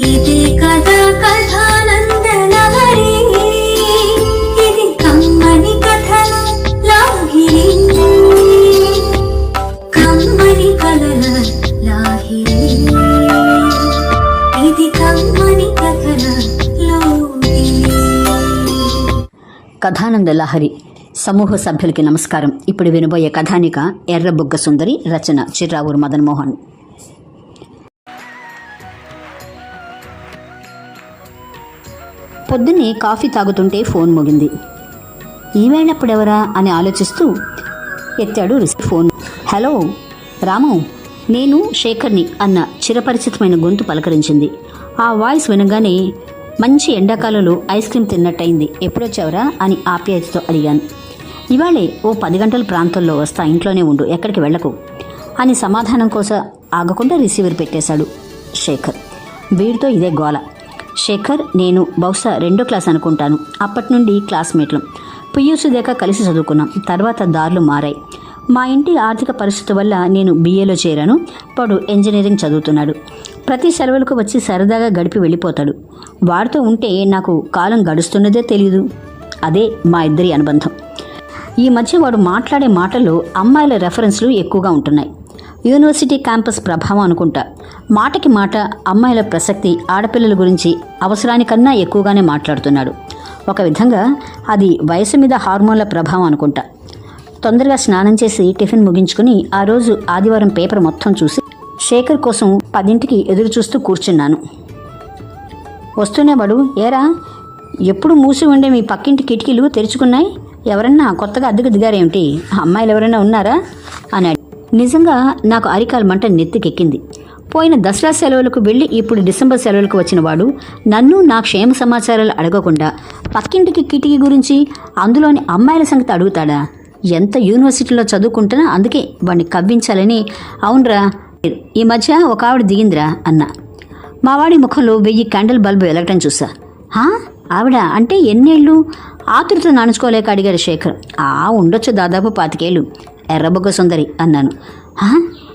ఇది కథ కథానందనగరి, ఇది కమ్మని కథల లాహిరి, కమ్మని కథల లాహిరి, ఇది కమ్మని కథల లాహిరి. కథానంద లహరి సమూహ సభ్యులకి నమస్కారం. ఇప్పుడు వినబోయే కథానిక ఎర్రబుగ్గ సుందరి, రచన చిర్రావూరు మదన్ మోహన్. పొద్దున్నే కాఫీ తాగుతుంటే ఫోన్ మోగింది. ఈవేళప్పుడెవరా అని ఆలోచిస్తూ ఎత్తాడు ఫోన్. హలో రాము, నేను శేఖర్ని అన్న చిరపరిచితమైన గొంతు పలకరించింది. ఆ వాయిస్ వినగానే మంచి ఎండాకాలంలో ఐస్ క్రీమ్ తిన్నట్టయింది. ఎప్పుడొచ్చావరా అని ఆప్యాయతతో అడిగాను. ఇవాళే ఓ 10 గంటల ప్రాంతంలో వస్తా, ఇంట్లోనే ఉండు, ఎక్కడికి వెళ్ళకు అని సమాధానం కోసం ఆగకుండా రిసీవర్ పెట్టేశాడు శేఖర్. వీడితో ఇదే గోల. శేఖర్ నేను బహుశా 2వ క్లాస్ అనుకుంటాను. అప్పటి నుండి క్లాస్మేట్లం. పియూసీ దాకా కలిసి చదువుకున్నాం. తర్వాత దారులు మారాయి. మా ఇంటి ఆర్థిక పరిస్థితి వల్ల నేను BAలో చేరాను. వాడు ఇంజనీరింగ్ చదువుతున్నాడు. ప్రతి సెలవులకు వచ్చి సరదాగా గడిపి వెళ్ళిపోతాడు. వాడితో ఉంటే నాకు కాలం గడుస్తున్నదే తెలీదు. అదే మా ఇద్దరి అనుబంధం. ఈ మధ్య వాడు మాట్లాడే మాటల్లో అమ్మాయిల రెఫరెన్స్లు ఎక్కువగా ఉంటున్నాయి. యూనివర్సిటీ క్యాంపస్ ప్రభావం అనుకుంటా. మాటకి మాట అమ్మాయిల ప్రసక్తి, ఆడపిల్లల గురించి అవసరానికన్నా ఎక్కువగానే మాట్లాడుతున్నాడు. ఒక విధంగా అది వయసు మీద హార్మోన్ల ప్రభావం అనుకుంటా. తొందరగా స్నానం చేసి టిఫిన్ ముగించుకుని ఆ రోజు ఆదివారం పేపర్ మొత్తం చూసి శేఖర్ కోసం 10ంటికి ఎదురు చూస్తూ కూర్చున్నాను. వస్తూనే వాడు, ఏరా ఎప్పుడు మూసి ఉండే మీ పక్కింటి కిటికీలు తెరుచుకున్నాయి, ఎవరన్నా కొత్తగా అద్దెకు దిగారేమిటి, అమ్మాయిలు ఎవరైనా ఉన్నారా అని. నిజంగా నాకు అరికాల మంట నెత్తికెక్కింది. పోయిన దసరా సెలవులకు వెళ్ళి ఇప్పుడు డిసెంబర్ సెలవులకు వచ్చిన వాడు నన్ను నా క్షేమ సమాచారాలు అడగకుండా పక్కింటికి కిటికీ గురించి, అందులోని అమ్మాయిల సంగతి అడుగుతాడా? ఎంత యూనివర్సిటీలో చదువుకుంటున్నా, అందుకే వాడిని కవ్వించాలని. అవునరా, ఈ మధ్య ఒక ఆవిడ దిగిందిరా అన్న. మావాడి ముఖంలో 1000 క్యాండిల్ బల్బు వెలగటం చూసా. ఆవిడ అంటే ఎన్నేళ్ళు? ఆతృత నానుచుకోలేక అడిగాడు శేఖర్. ఉండొచ్చు, దాదాపు 25 ఏళ్ళు. ఎర్రబొగ్గ సుందరి అన్నాను.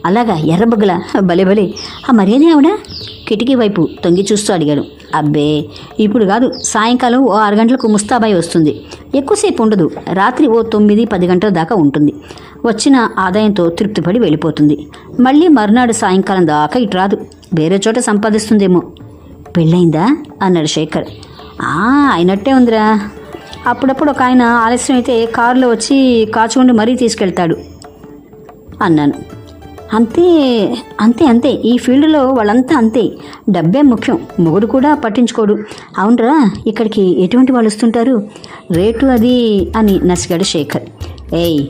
అలాగా, ఎర్రబొగ్గల, భలే భలే. మరేది ఆవిడ? కిటికీ వైపు తొంగి చూస్తూ అడిగాడు. అబ్బే ఇప్పుడు కాదు, సాయంకాలం ఓ 6 గంటలకు ముస్తాబాయి వస్తుంది. ఎక్కువసేపు ఉండదు. రాత్రి ఓ 9-10 గంటల దాకా ఉంటుంది. వచ్చిన ఆదాయంతో తృప్తిపడి వెళ్ళిపోతుంది. మళ్ళీ మరునాడు సాయంకాలం దాకా ఇటు రాదు. వేరే చోట సంపాదిస్తుందేమో. పెళ్ళయిందా అన్నాడు శేఖర్. అయినట్టే ఉందిరా. అప్పుడప్పుడు ఒక ఆయన ఆలస్యం అయితే కారులో వచ్చి కాచుకుంటూ మరీ తీసుకెళ్తాడు అన్నాను. అంతే అంతే అంతే, ఈ ఫీల్డ్లో వాళ్ళంతా అంతే. డబ్బే ముఖ్యం, మొగుడు కూడా పట్టించుకోడు. అవునరా, ఇక్కడికి ఎటువంటి వాళ్ళు వస్తుంటారు, రేటు అది అని నసిగాడు శేఖర్. ఏయ్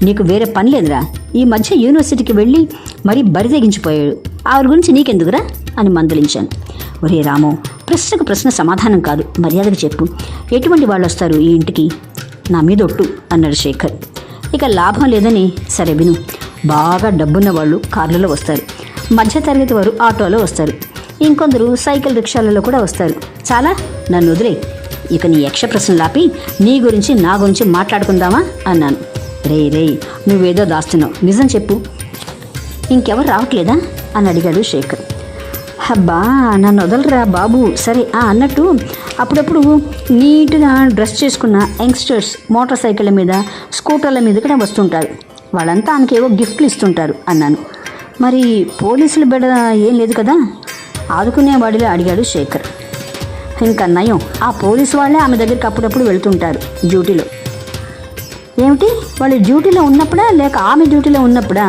నీకు వేరే పని లేదురా, ఈ మధ్య యూనివర్సిటీకి వెళ్ళి మరీ బరి తెగించిపోయాడు. ఆవిడ గురించి నీకెందుకురా అని మందలించాను. ఒరే రాము, ప్రశ్నకు ప్రశ్న సమాధానం కాదు, మర్యాదగా చెప్పు, ఎటువంటి వాళ్ళు వస్తారు ఈ ఇంటికి? నా మీద ఒట్టు అన్నాడు శేఖర్. ఇక లాభం లేదని, సరే విను, బాగా డబ్బున్న వాళ్ళు కార్లలో వస్తారు, మధ్యతరగతి వారు ఆటోలో వస్తారు, ఇంకొందరు సైకిల్ రిక్షాలలో కూడా వస్తారు. చాలా, నన్ను వదిలే. ఇక నీ యక్ష ప్రశ్నలు ఆపి నీ గురించి నా గురించి మాట్లాడుకుందామా అన్నాను. రే నువ్వేదో దాస్తున్నావు, నిజం చెప్పు, ఇంకెవరు రావట్లేదా అని అడిగాడు శేఖర్. అబ్బా నన్ను వదలరా బాబు. సరే అన్నట్టు అప్పుడప్పుడు నీట్గా డ్రెస్ చేసుకున్న యంగ్స్టర్స్ మోటార్ సైకిళ్ళ మీద, స్కూటర్ల మీద కూడా వస్తుంటారు. వాళ్ళంతా ఆయనకేవో గిఫ్ట్లు ఇస్తుంటారు అన్నాను. మరి పోలీసుల బెడ ఏం లేదు కదా ఆదుకునేవాడిలో అడిగాడు శేఖర్. ఇంకా నయం, ఆ పోలీసు వాళ్ళే ఆమె దగ్గరికి అప్పుడప్పుడు వెళుతుంటారు డ్యూటీలో. ఏమిటి, వాళ్ళు డ్యూటీలో ఉన్నప్పుడా లేక ఆమె డ్యూటీలో ఉన్నప్పుడా?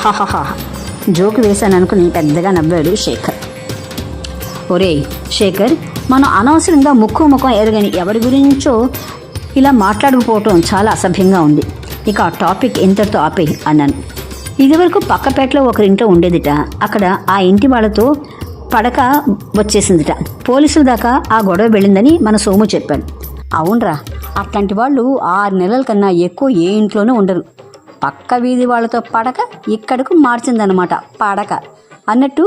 హాహాహా జోకు వేశాను అనుకుని పెద్దగా నవ్వాడు శేఖర్. ఒరేయ్ శేఖర్, మనం అనవసరంగా ముఖం ఎరగని ఎవరి గురించో ఇలా మాట్లాడుకుపోవటం చాలా అసభ్యంగా ఉంది. ఇక ఆ టాపిక్ ఇంతటితో ఆపే అన్నాను. ఇదివరకు పక్కపేటలో ఒకరింట్లో ఉండేదిట. అక్కడ ఆ ఇంటి వాళ్ళతో పడక వచ్చేసిందిట. పోలీసుల దాకా ఆ గొడవ వెళ్ళిందని మన సోము చెప్పాడు. అవునరా, అట్లాంటి వాళ్ళు 6 నెలల కన్నా ఎక్కువ ఏ ఇంట్లోనూ ఉండరు. పక్క వీధి వాళ్ళతో పడక ఇక్కడకు మార్చిందనమాట పడక. అన్నట్టు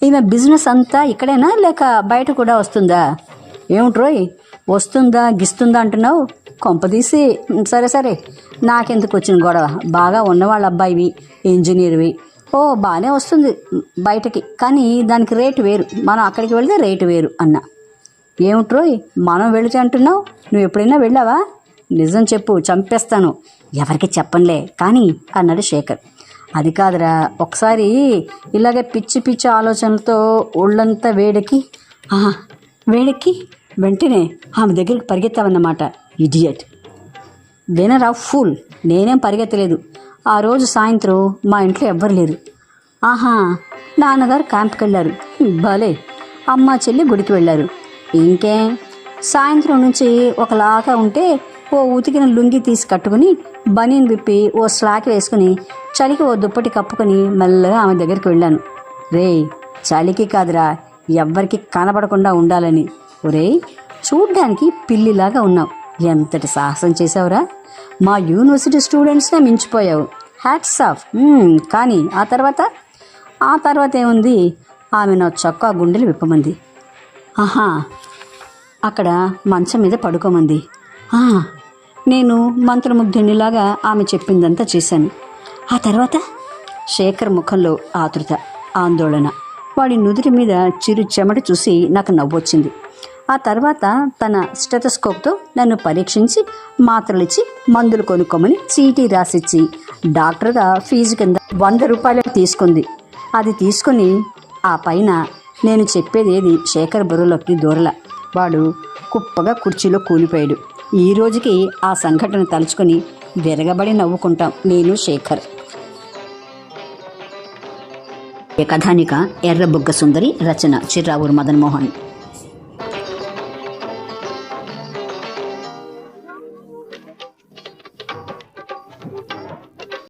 ఈమె బిజినెస్ అంతా ఇక్కడేనా లేక బయట కూడా వస్తుందా? ఏమిట్రోయ్, వస్తుందా గిస్తుందా అంటున్నావు? కొంపదీసి సరే నాకెందుకు వచ్చిన గొడవ? బాగా ఉన్నవాళ్ళ అబ్బాయివి, ఇంజనీర్వి, ఓ బాగానే వస్తుంది బయటకి, కానీ దానికి రేటు వేరు, మనం అక్కడికి వెళ్తే రేటు వేరు అన్న. ఏమిట్రోయ్ మనం వెళితే అంటున్నావు, నువ్వు ఎప్పుడైనా వెళ్ళావా? నిజం చెప్పు, చంపేస్తాను. ఎవరికి చెప్పనులే కానీ అన్నాడు శేఖర్. అది కాదురా, ఒకసారి ఇలాగే పిచ్చి పిచ్చి ఆలోచనలతో ఒళ్ళంతా వేడెక్కి వెంటనే ఆమె దగ్గరికి పరిగెత్తావన్నమాట. ఇడియట్. వినరా ఫూల్, నేనేం పరిగెత్తలేదు. ఆ రోజు సాయంత్రం మా ఇంట్లో ఎవ్వరు లేరు. నాన్నగారు క్యాంప్కి వెళ్ళారు. భలే. అమ్మ చెల్లి గుడికి వెళ్ళారు. ఇంకేం, సాయంత్రం నుంచి ఒకలాగా ఉంటే ఓ ఉతికిన లుంగి తీసి కట్టుకుని బనీన్ విప్పి ఓ స్లాక్ వేసుకుని చలికి ఓ దుప్పటి కప్పుకొని మెల్లగా ఆమె దగ్గరికి వెళ్ళాను. రేయ్, చలికి కాదురా, ఎవ్వరికి కనబడకుండా ఉండాలని. ఒరేయ్, చూడ్డానికి పిల్లిలాగా ఉన్నావు. ఎంతటి సాహసం చేసావురా, మా యూనివర్సిటీ స్టూడెంట్స్నే మించిపోయావు. Hats off. కానీ ఆ తర్వాత ఏముంది, ఆమె నా చొక్కా గుండెలు విప్పమంది. అక్కడ మంచం మీద పడుకోమంది. నేను మంత్రముగ్ధునిలాగా ఆమె చెప్పిందంతా చేశాను. ఆ తర్వాత శేఖర్ ముఖంలో ఆతృత, ఆందోళన, వాడి నుదుటి మీద చిరు చెమట చూసి నాకు నవ్వొచ్చింది. ఆ తర్వాత తన స్టెథోస్కోప్తో నన్ను పరీక్షించి మాత్రలిచ్చి మందులు కొనుక్కోమని చీటీ రాసిచ్చి డాక్టర్గా ఫీజు కింద 100 రూపాయలు తీసుకుంది. అది తీసుకుని ఆ పైన నేను చెప్పేది ఏది శేఖర్ బుర్రలోకి దూరల. వాడు కుప్పగా కుర్చీలో కూలిపోయాడు. ఈ రోజుకి ఆ సంఘటన తలుచుకొని విరగబడి నవ్వుకుంటాం నేను, శేఖర్. కథానిక ఎర్రబుగ్గ సుందరి, రచన చిర్రావూరు మదన్ మోహన్.